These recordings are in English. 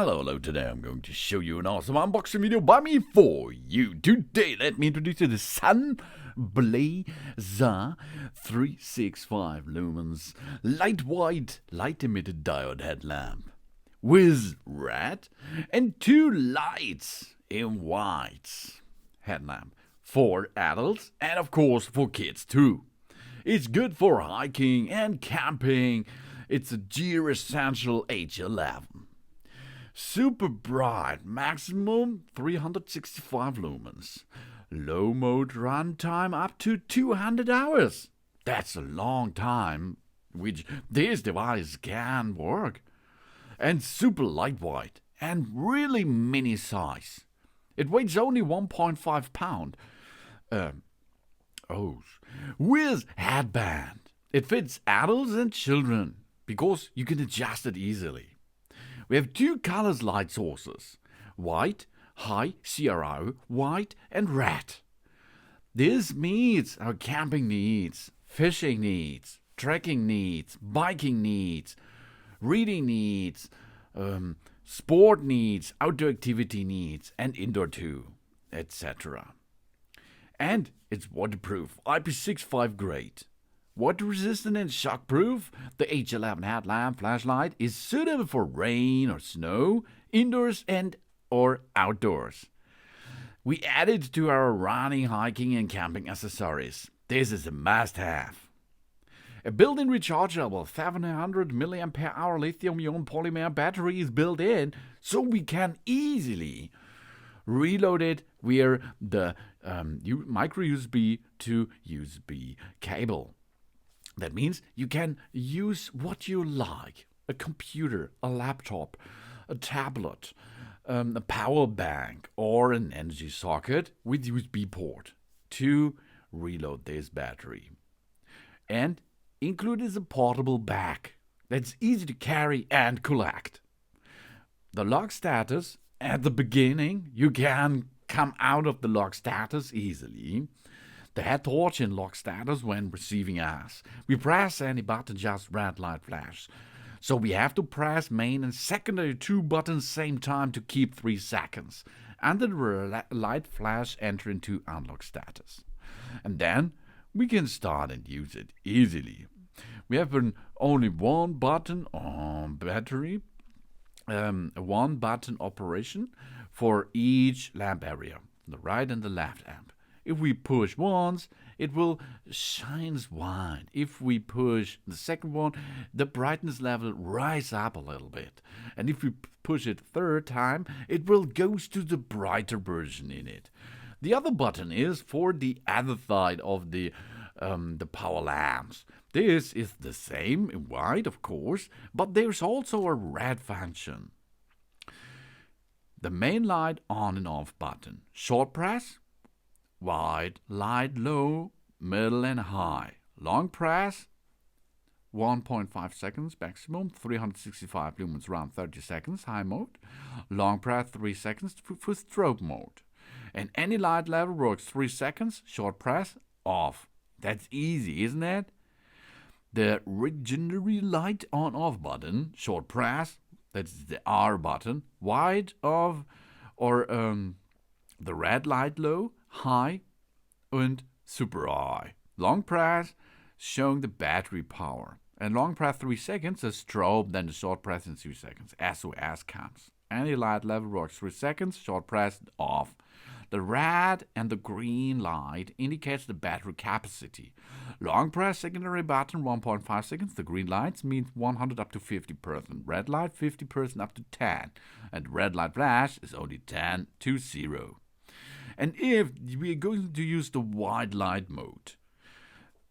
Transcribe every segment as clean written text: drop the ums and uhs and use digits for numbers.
Hello, today I'm going to show you an awesome unboxing video by me for you. Today, let me introduce you to the SUNBLESA 365 Lumens light emitted diode headlamp with red and two lights in white headlamp for adults and of course for kids too. It's good for hiking and camping. It's a Gear Essential H11. Super bright, maximum 365 lumens. Low mode runtime up to 200 hours. That's a long time, which this device can work. And super lightweight and really mini size. It weighs only 1.5 pound. With headband. It fits adults and children because you can adjust it easily. We have two colors light sources, white, high CRO, white and red. This meets our camping needs, fishing needs, trekking needs, biking needs, reading needs, sport needs, outdoor activity needs, and indoor too, etc. And it's waterproof, IP65 grade. Water resistant and shockproof, the H11 headlamp flashlight is suitable for rain or snow, indoors and or outdoors. We added to our running, hiking and camping accessories. This is a must-have. A built-in rechargeable 700 mAh lithium-ion polymer battery is built in, so we can easily reload it via the micro USB to USB cable. That means you can use what you like, a computer, a laptop, a tablet, a power bank, or an energy socket with USB port to reload this battery. And included is a portable bag that's easy to carry and collect. The lock status, at the beginning, you can come out of the lock status easily. The Headtorch in lock status when receiving us. We press any button, just red light flash. So we have to press main and secondary two buttons same time to keep 3 seconds. And the light flash enter into unlock status. And then we can start and use it easily. We have only one button on battery, one button operation for each lamp area, the right and the left lamp. If we push once, it will shine white. If we push the second one, the brightness level rise up a little bit. And if we push it third time, it will go to the brighter version in it. The other button is for the other side of the power lamps. This is the same in white, of course, but there's also a red function. The main light on and off button. Short press. Wide, light, low, middle and high. Long press, 1.5 seconds maximum, 365 lumens around 30 seconds, high mode. Long press, 3 seconds for strobe mode. And any light level works 3 seconds, short press, off. That's easy, isn't it? The legendary light on-off button, short press, that's the R button, wide off, or the red light low, high and super high. Long press showing the battery power. And long press 3 seconds, a strobe, then the short press in 2 seconds. SOS comes. Any light level works 3 seconds, short press off. The red and the green light indicates the battery capacity. Long press secondary button 1.5 seconds. The green lights means 100 up to 50%. Red light 50% up to 10. And red light flash is only 10 to 0. And if we are going to use the wide light mode,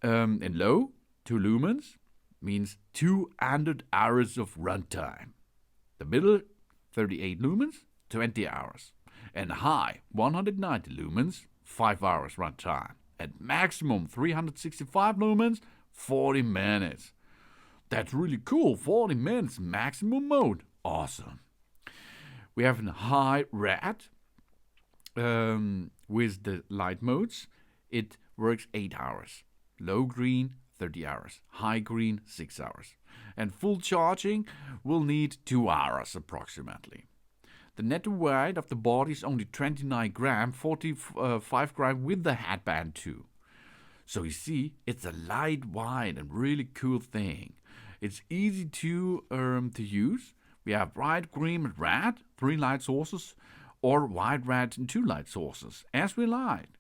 in low, 2 lumens means 200 hours of runtime. The middle, 38 lumens, 20 hours. And high, 190 lumens, 5 hours runtime. At maximum, 365 lumens, 40 minutes. That's really cool, 40 minutes maximum mode. Awesome. We have a high red. With the light modes, it works 8 hours. Low green, 30 hours. High green, 6 hours. And full charging will need 2 hours approximately. The net weight of the body is only 29 gram, 45 gram with the headband too. So you see, it's a lightweight and really cool thing. It's easy to use. We have white, green, and red, 3 light sources, or white, red, and 2 light sources, as we like.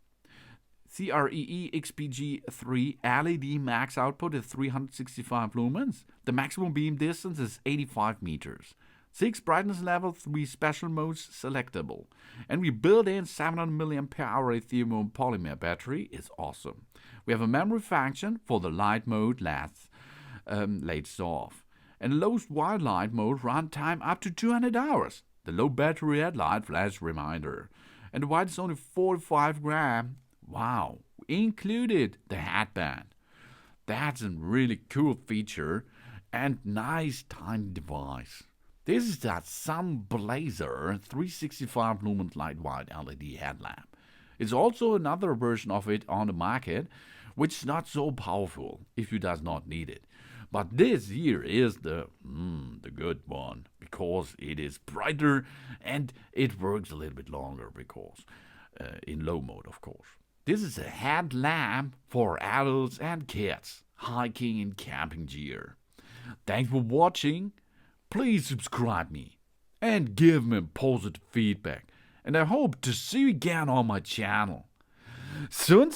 CREE XPG3 LED max output is 365 lumens. The maximum beam distance is 85 meters. 6 brightness level, 3 special modes selectable. And we built in 700 mAh lithium polymer battery. It's awesome. We have a memory function for the light mode lasts off. And lowest white light mode run time up to 200 hours. The low battery headlight flash reminder. And the white is only 45 gram. Wow, we included the headband. That's a really cool feature and nice tiny device. This is that SUNBLESA 365 lumen lightweight LED headlamp. It's also another version of it on the market, which is not so powerful if you does not need it. But this here is the good one, because it is brighter and it works a little bit longer, because in low mode, of course. This is a headlamp for adults and kids, hiking and camping gear. Thanks for watching. Please subscribe me and give me positive feedback. And I hope to see you again on my channel. Soon.